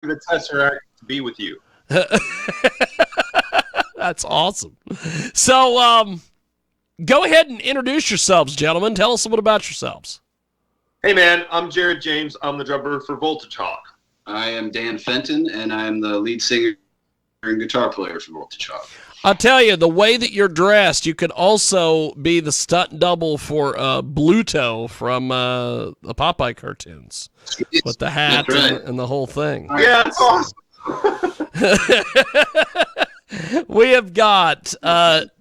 the Tesseract to be with you. That's awesome. So, go ahead and introduce yourselves, gentlemen. Tell us a bit about yourselves. Hey, man, I'm Jared James. I'm the drummer for Voltagehawk. I am Dan Fenton, and I'm the lead singer and guitar player for Voltagehawk. I'll tell you, the way that you're dressed, you could also be the stunt double for Bluto from the Popeye cartoons with the hat and the whole thing. Yeah, it's awesome. We have got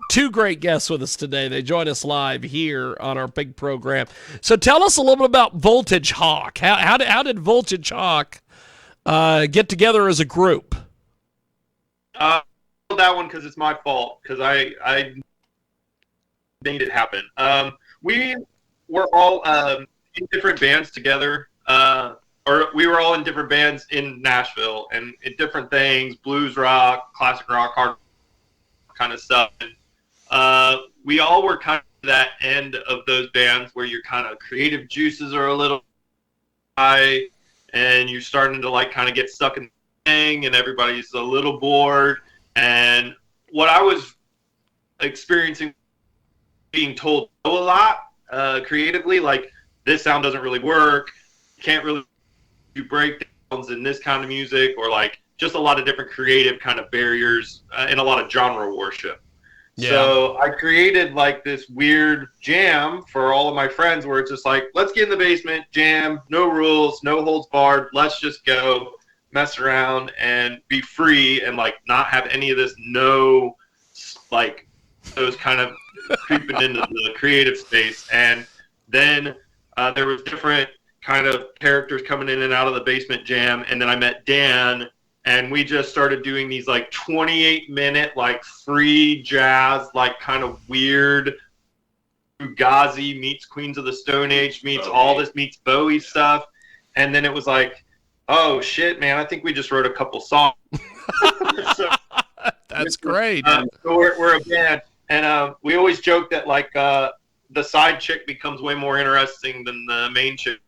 two great guests with us today. They join us live here on our big program. So tell us a little bit about Voltagehawk. How did Voltagehawk get together as a group? That one because it's my fault, because I made it happen. We were all in different bands together, or we were all in different bands in Nashville and in different things, blues rock, classic rock, hard kind of stuff. And, we all were kind of that end of those bands where your kind of creative juices are a little high and you're starting to like kind of get stuck in the thing and everybody's a little bored. And what I was experiencing, being told a lot creatively, like this sound doesn't really work, can't really do breakdowns in this kind of music, or like just a lot of different creative kind of barriers and a lot of genre worship. Yeah. So I created like this weird jam for all of my friends where it's just like, let's get in the basement, jam, no rules, no holds barred, let's just go mess around and be free and like not have any of this like those kind of creeping into the creative space. And then there was different kind of characters coming in and out of the basement jam, and then I met Dan and we just started doing these like 28-minute like free jazz, like kind of weird Fugazi meets Queens of the Stone Age meets all this meets Bowie stuff. And then it was like, oh shit, man! I think we just wrote a couple songs. So, that's great. So we're a band, and we always joke that like the side chick becomes way more interesting than the main chick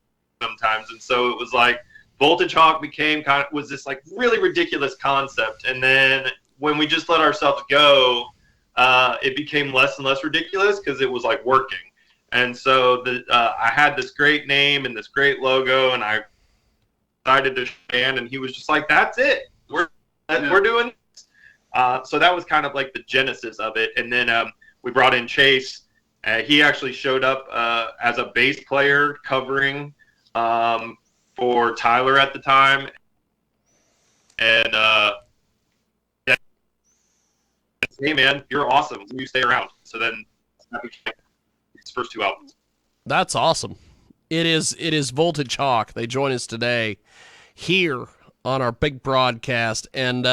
sometimes. And so it was like Voltagehawk was this like really ridiculous concept, and then when we just let ourselves go, it became less and less ridiculous because it was like working. And so I had this great name and this great logo, and I decided to band, and he was just like, that's it, we're doing this. So that was kind of like the genesis of it. And then we brought in Chase. He actually showed up as a bass player covering for Tyler at the time, and hey man, you're awesome, you stay around. So then his first two albums. That's awesome. It is Voltagehawk. They join us today here on our big broadcast, and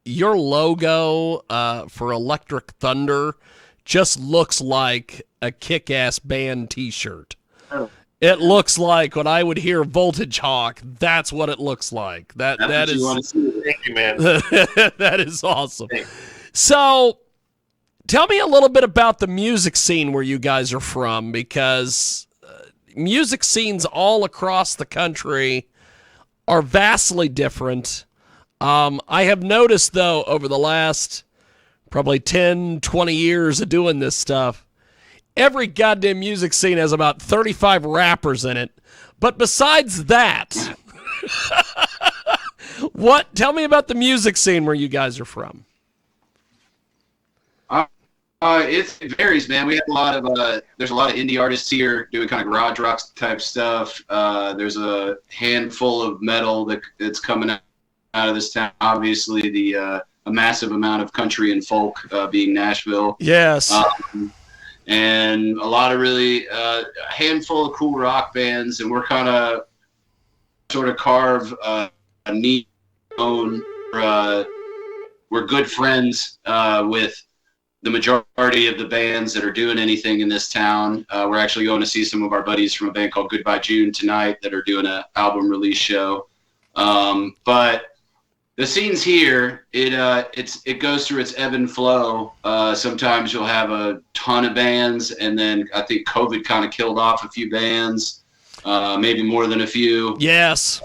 your logo for Electric Thunder just looks like a kick-ass band t-shirt. Oh. It looks like when I would hear Voltagehawk, that's what it looks like. That is, you want to see. Thank you, man. That is awesome. So tell me a little bit about the music scene where you guys are from, because music scenes all across the country are vastly different. I have noticed, though, over the last probably 10, 20 years of doing this stuff, every goddamn music scene has about 35 rappers in it. But besides that, tell me about the music scene where you guys are from. It varies, man. We have there's a lot of indie artists here doing kind of garage rock type stuff. There's a handful of metal that's coming out of this town. Obviously, a massive amount of country and folk being Nashville. Yes. And a lot of really a handful of cool rock bands, and we're kind of sort of carve a neat own. We're good friends with the majority of the bands that are doing anything in this town. We're actually going to see some of our buddies from a band called Goodbye June tonight that are doing an album release show. But the scenes here, it goes through its ebb and flow. Sometimes you'll have a ton of bands, and then I think COVID kind of killed off a few bands, maybe more than a few. Yes.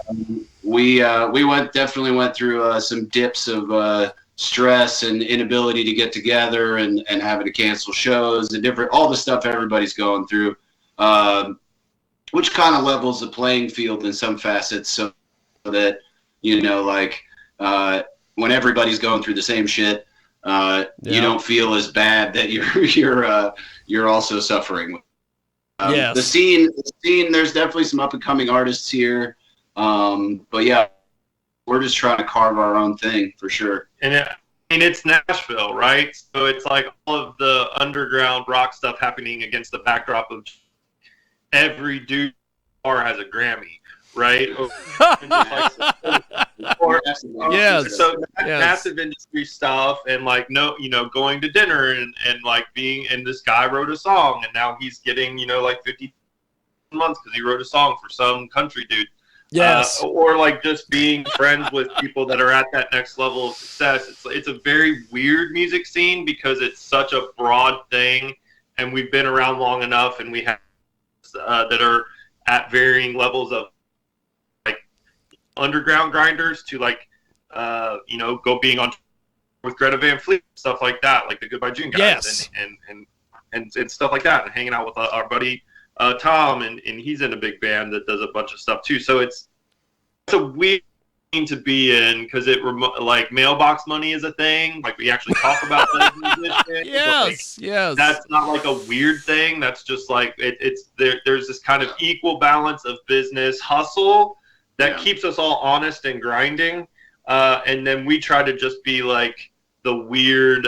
we definitely went through some dips of stress and inability to get together and having to cancel shows and all the stuff everybody's going through, which kind of levels the playing field in some facets, so that like when everybody's going through the same shit, you don't feel as bad that you're also suffering. Yes. The scene. There's definitely some up and coming artists here, but yeah, we're just trying to carve our own thing for sure. And it's Nashville, right? So it's like all of the underground rock stuff happening against the backdrop of every dude bar has a Grammy, right? Yes. So massive industry stuff, and like going to dinner and like and this guy wrote a song, and now he's getting like 50 months because he wrote a song for some country dude. Yes. Or like just being friends with people that are at that next level of success. It's a very weird music scene because it's such a broad thing, and we've been around long enough, and we have that are at varying levels of like underground grinders to like go being on with Greta Van Fleet, stuff like that, like the Goodbye June guys, and stuff like that, and hanging out with our buddy Tom, and he's in a big band that does a bunch of stuff too. So it's a weird thing to be in because like mailbox money is a thing. Like we actually talk about that as musicians. Yes. That's not like a weird thing. That's just like there's this kind of equal balance of business hustle that keeps us all honest and grinding. And then we try to just be like the weird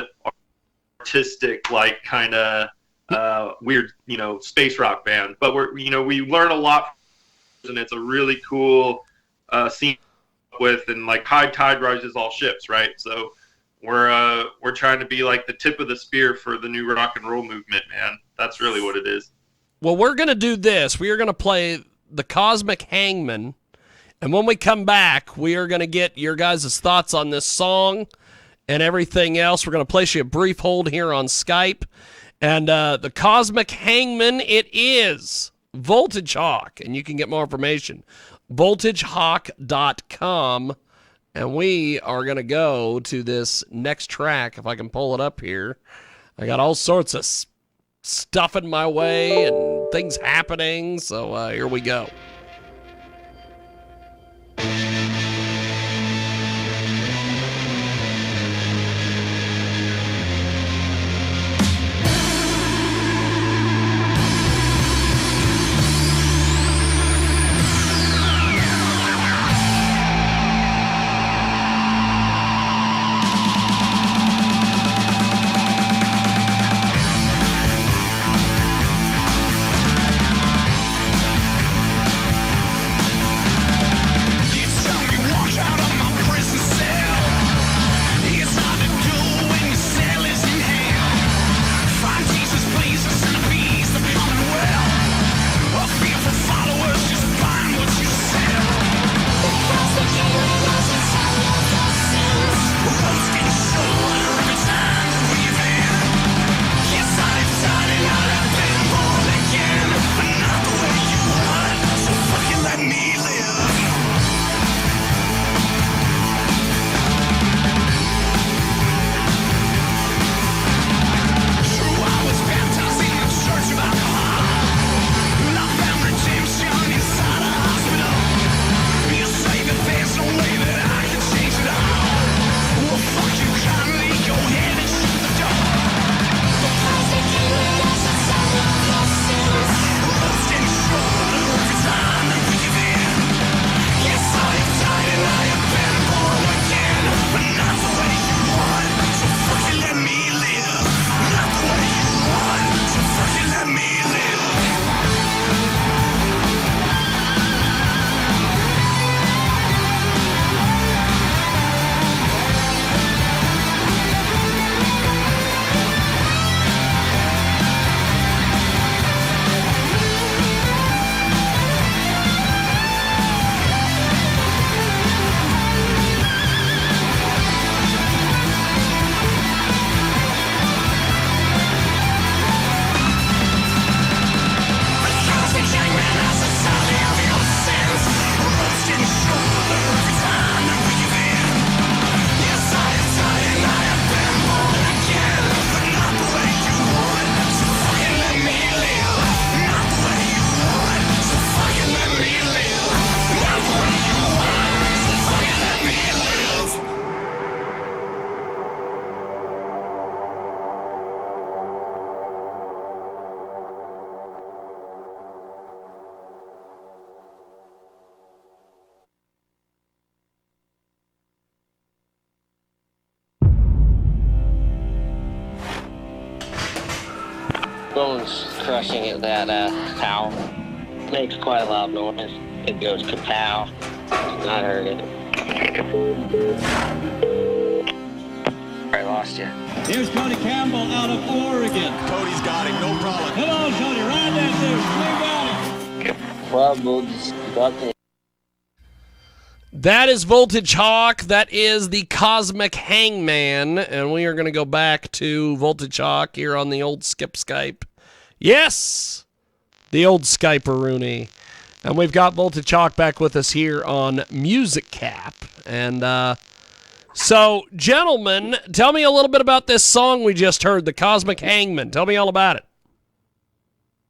artistic, like kind of weird, space rock band. But we learn a lot, and it's a really cool scene with, and like high tide rises all ships, right? So we're trying to be like the tip of the spear for the new rock and roll movement, man. That's really what it is. Well, we're going to do this. We are going to play the Cosmic Hangman, and when we come back, we are going to get your guys' thoughts on this song and everything else. We're going to place you a brief hold here on Skype. And the Cosmic Hangman, it is Voltagehawk, and you can get more information, voltagehawk.com. And we are going to go to this next track, if I can pull it up here. I got all sorts of stuff in my way and things happening, so here we go. bones crushing at that towel. Makes quite a loud noise. It goes kapow. I heard it. I lost you. Here's Cody Campbell out of Oregon. Cody's got him, no problem. Come on, Cody, ride that dude. We got him. Problems. Got it. That is Voltagehawk. That is the Cosmic Hangman. And we are going to go back to Voltagehawk here on the old Skip Skype. Yes, the old Skype-a-rooney. And we've got Voltagehawk back with us here on Music Cap. And so, gentlemen, tell me a little bit about this song we just heard, the Cosmic Hangman. Tell me all about it.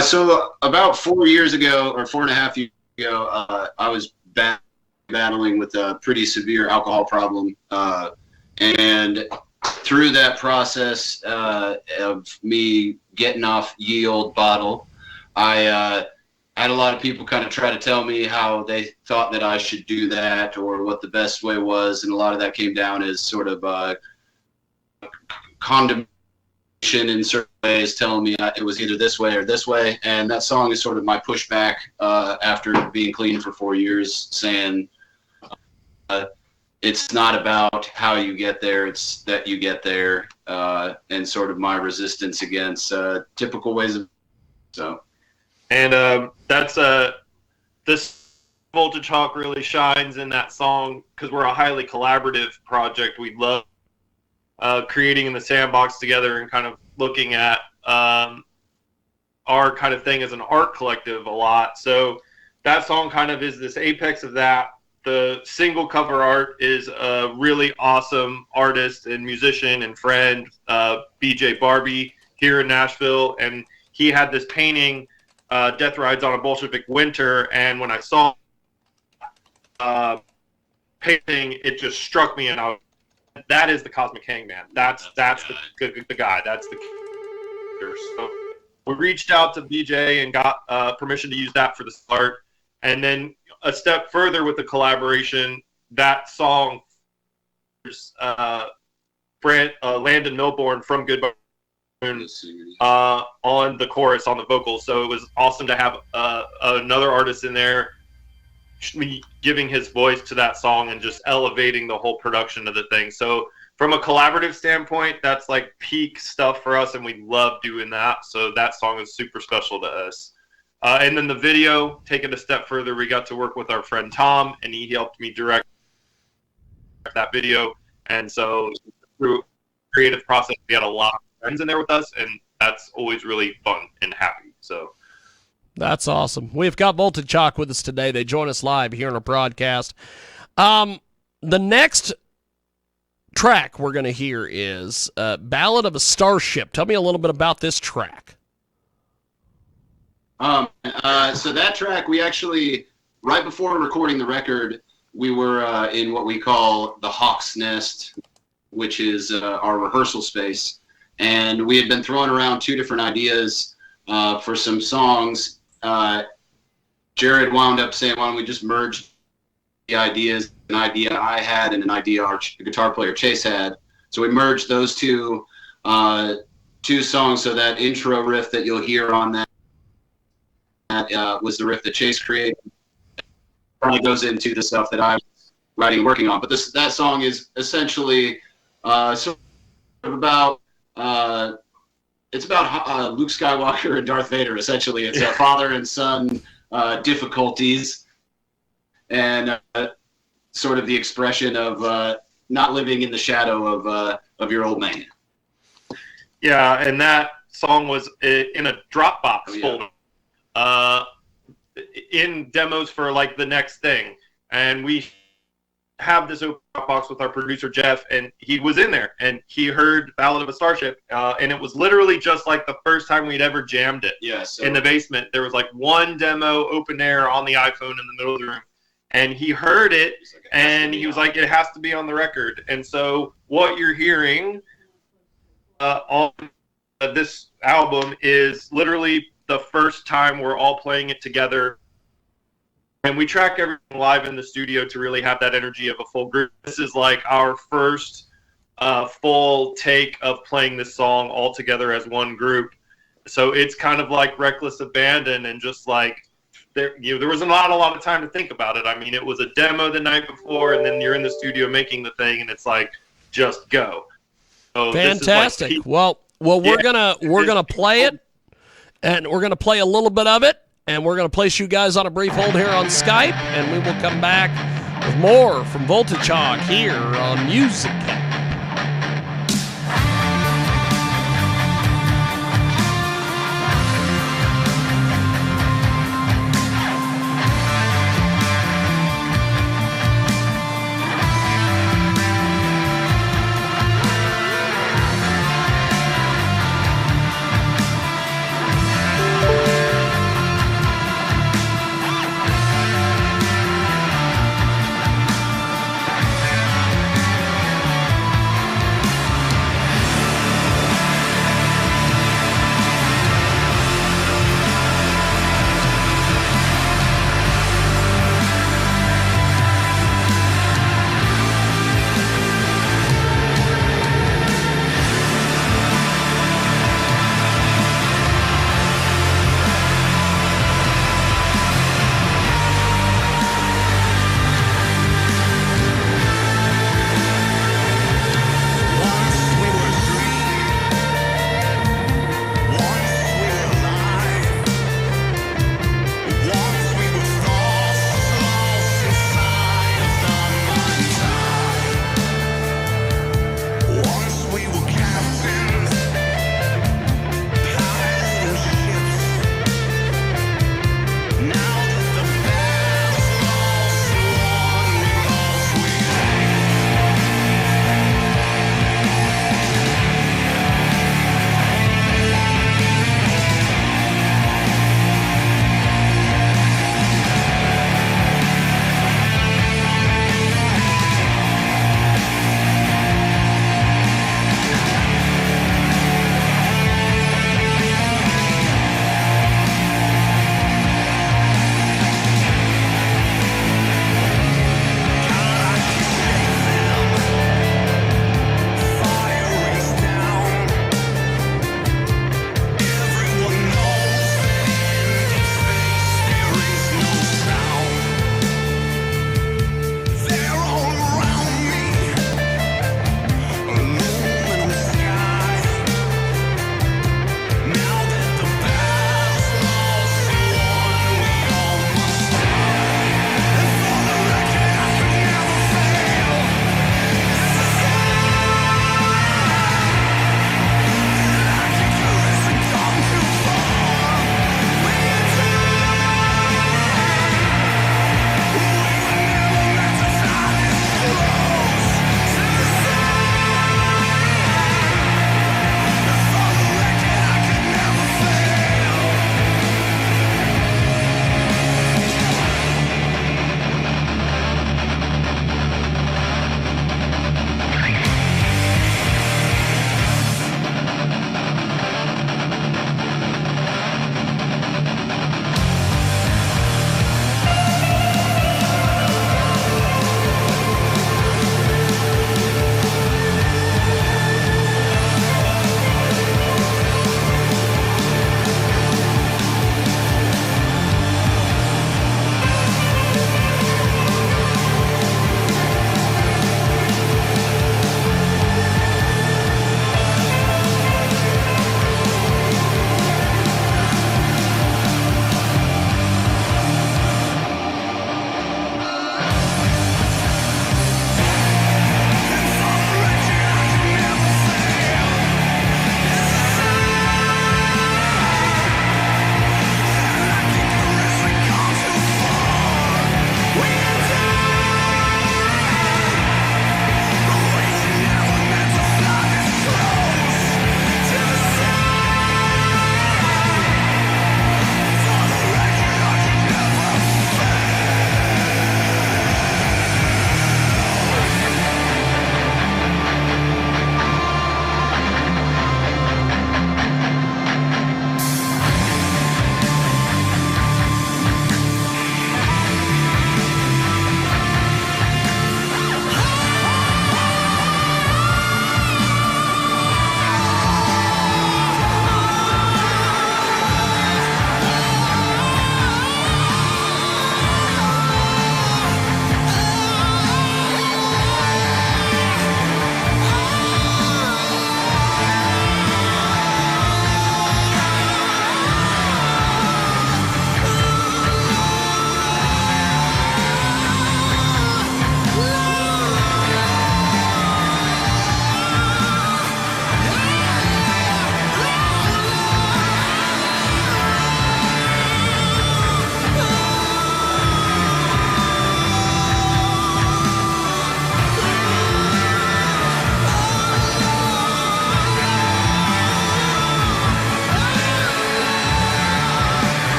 So about 4 years ago, or 4.5 years ago, I was battling with a pretty severe alcohol problem. And through that process of me getting off ye old bottle, I had a lot of people kind of try to tell me how they thought that I should do that or what the best way was. And a lot of that came down as sort of condemnation in certain ways, telling me it was either this way or this way. And that song is sort of my pushback after being clean for 4 years, saying it's not about how you get there, it's that you get there, and sort of my resistance against typical ways of so. And that's this Voltagehawk really shines in that song because we're a highly collaborative project. We love creating in the sandbox together and kind of looking at our kind of thing as an art collective a lot. So that song kind of is this apex of that. The single cover art is a really awesome artist and musician and friend, BJ Barbie, here in Nashville. And he had this painting, Death Rides on a Bolshevik Winter, and when I saw painting, it just struck me, and that is the Cosmic Hangman. That's the guy. That's the character. So we reached out to BJ and got permission to use that for the start, and then a step further with the collaboration, that song, Landon Milbourne from Goodbye on the chorus, on the vocals. So it was awesome to have another artist in there giving his voice to that song and just elevating the whole production of the thing. So from a collaborative standpoint, that's like peak stuff for us, and we love doing that. So that song is super special to us. And then the video, take it a step further, we got to work with our friend Tom, and he helped me direct that video. And so through creative process, we had a lot of friends in there with us, and that's always really fun and happy. So that's awesome. We've got Voltagehawk with us today. They join us live here on our broadcast. The next track we're going to hear is Ballad of a Starship. Tell me a little bit about this track. So that track, we actually, right before recording the record, we were in what we call the Hawk's Nest, which is our rehearsal space. And we had been throwing around 2 different ideas for some songs. Jared wound up saying, why don't we just merge the ideas, an idea I had and an idea our guitar player Chase had. So we merged those two songs, so that intro riff that you'll hear on that was the riff that Chase created. Probably goes into the stuff that I was writing and working on. But that song is essentially sort of about it's about Luke Skywalker and Darth Vader. Essentially, it's father and son difficulties, and sort of the expression of not living in the shadow of your old man. Yeah, and that song was in a Dropbox folder. In demos for like the next thing, and we have this open box with our producer Jeff, and he was in there and he heard Ballad of a Starship, and it was literally just like the first time we'd ever jammed it. In the basement. There was like one demo open air on the iPhone in the middle of the room, and he heard it, and he was like, it has to be on the record. And so what you're hearing on this album is literally the first time we're all playing it together, and we track everything live in the studio to really have that energy of a full group. This is like our first full take of playing this song all together as one group. So it's kind of like reckless abandon, and just like there wasn't a lot of time to think about it. I mean, it was a demo the night before, and then you're in the studio making the thing, and it's like, just go. So Fantastic. This is like well, we're gonna play it, and we're gonna play a little bit of it, and we're gonna place you guys on a brief hold here on Skype, and we will come back with more from Voltagehawk here on Music.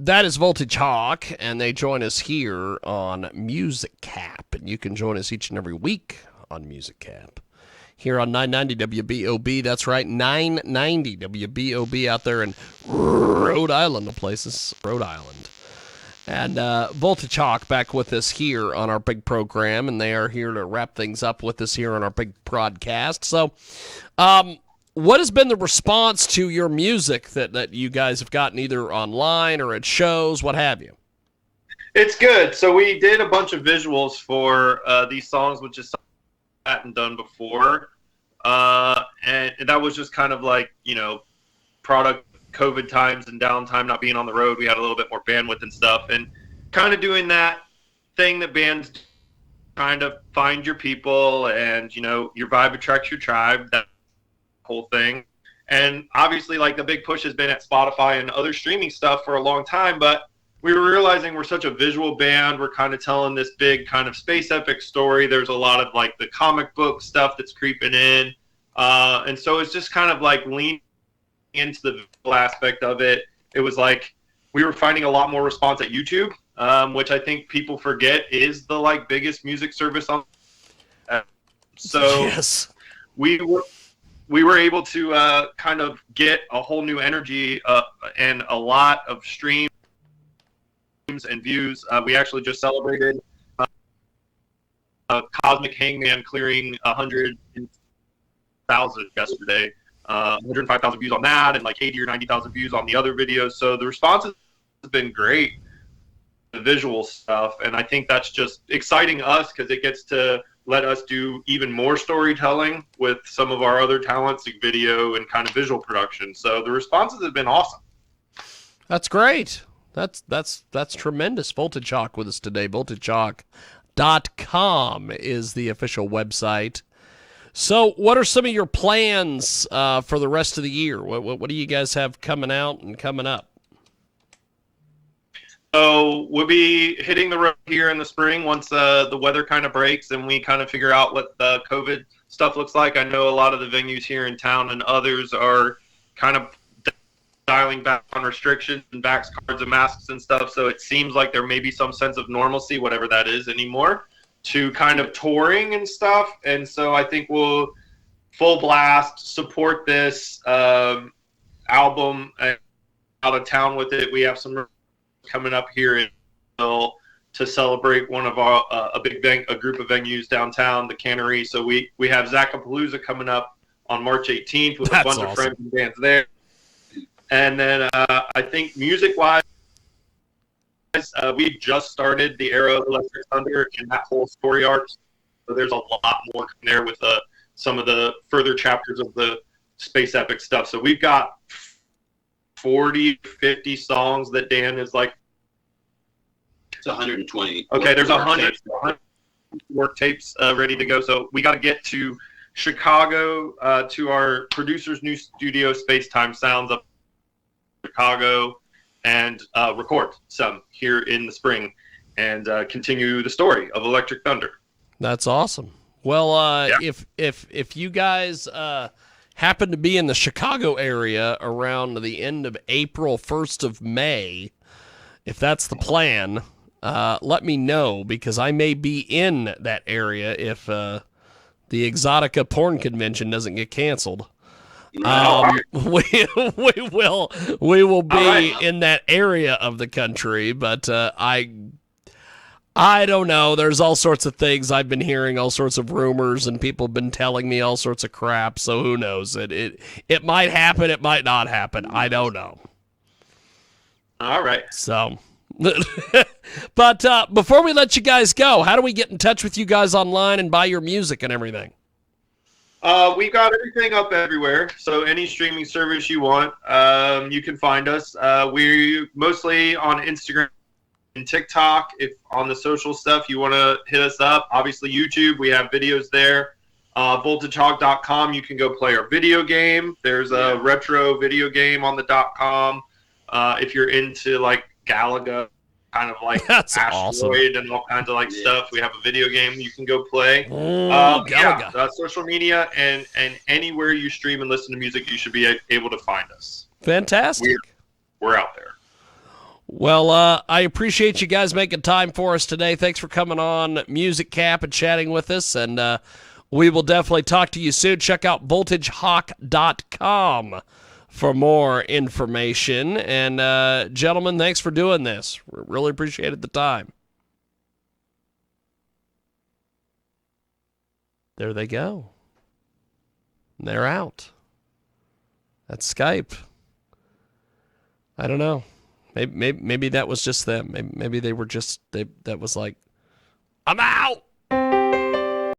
That is Voltagehawk, and they join us here on Music Cap, and you can join us each and every week on Music Cap here on 990 WBOB. That's right, 990 WBOB out there in Rhode Island, of places, Rhode Island. And Voltagehawk back with us here on our big program, and they are here to wrap things up with us here on our big broadcast. So, what has been the response to your music that you guys have gotten either online or at shows, what have you? It's good. So we did a bunch of visuals for these songs, which is something I hadn't done before. And that was just kind of like, product COVID times and downtime, not being on the road. We had a little bit more bandwidth and stuff. And kind of doing that thing that bands trying to find your people and, your vibe attracts your tribe, that whole thing. And obviously, like, the big push has been at Spotify and other streaming stuff for a long time, but we were realizing we're such a visual band. We're kind of telling this big kind of space epic story. There's a lot of like the comic book stuff that's creeping in. And so it's just kind of like leaning into the visual aspect of it. It was like we were finding a lot more response at YouTube, which I think people forget is the like biggest music service on. So yes, we were able to kind of get a whole new energy and a lot of streams and views. We actually just celebrated Cosmic Hangman clearing 100,000 yesterday. 105,000 views on that, and like 80 or 90,000 views on the other videos. So the response has been great, the visual stuff, and I think that's just exciting us because it gets to let us do even more storytelling with some of our other talents, like video and kind of visual production. So the responses have been awesome. That's great. That's tremendous. Voltagehawk with us today. Voltagehawk.com is the official website. So what are some of your plans for the rest of the year? What do you guys have coming out and coming up? So we'll be hitting the road here in the spring once the weather kind of breaks and we kind of figure out what the COVID stuff looks like. I know a lot of the venues here in town and others are kind of dialing back on restrictions and vax cards and masks and stuff. So it seems like there may be some sense of normalcy, whatever that is anymore, to kind of touring and stuff. And so I think we'll full blast support this album out of town with it. We have some coming up here in Nashville to celebrate one of our a group of venues downtown, the Cannery. So we have Zacapalooza coming up on March 18th with a bunch of friends and bands there. And then I think music-wise, we just started the era of Electric Thunder and that whole story arc. So there's a lot more there with some of the further chapters of the space epic stuff. So we've got 40, 50 songs that Dan is like. It's 120. Okay, there's 100 work tapes ready to go. So we got to get to Chicago to our producer's new studio, Space Time Sounds, up in Chicago, and record some here in the spring and continue the story of Electric Thunder. That's awesome. Well, if you guys happen to be in the Chicago area around the end of April, 1st of May, if that's the plan, let me know because I may be in that area if the Exotica porn convention doesn't get canceled. We will be in that area of the country, but I don't know. There's all sorts of things. I've been hearing all sorts of rumors, and people have been telling me all sorts of crap. So who knows? It might happen. It might not happen. I don't know. All right. So, but before we let you guys go, how do we get in touch with you guys online and buy your music and everything? We've got everything up everywhere. So any streaming service you want, you can find us. We're mostly on Instagram and TikTok. If on the social stuff you want to hit us up, obviously YouTube, we have videos there. Voltagehawk.com, you can go play our video game. There's a retro video game on the .com. If you're into like Galaga, kind of like That's Asteroid awesome. and all kinds of like stuff, we have a video game you can go play. Galaga. Social media and anywhere you stream and listen to music, you should be able to find us. Fantastic. We're out there. Well, I appreciate you guys making time for us today. Thanks for coming on Music Cap and chatting with us, and we will definitely talk to you soon. Check out voltagehawk.com for more information. And, gentlemen, thanks for doing this. Really appreciated the time. There they go. They're out. That's Skype. I don't know. Maybe that was just them. Maybe they were just, that was like, I'm out!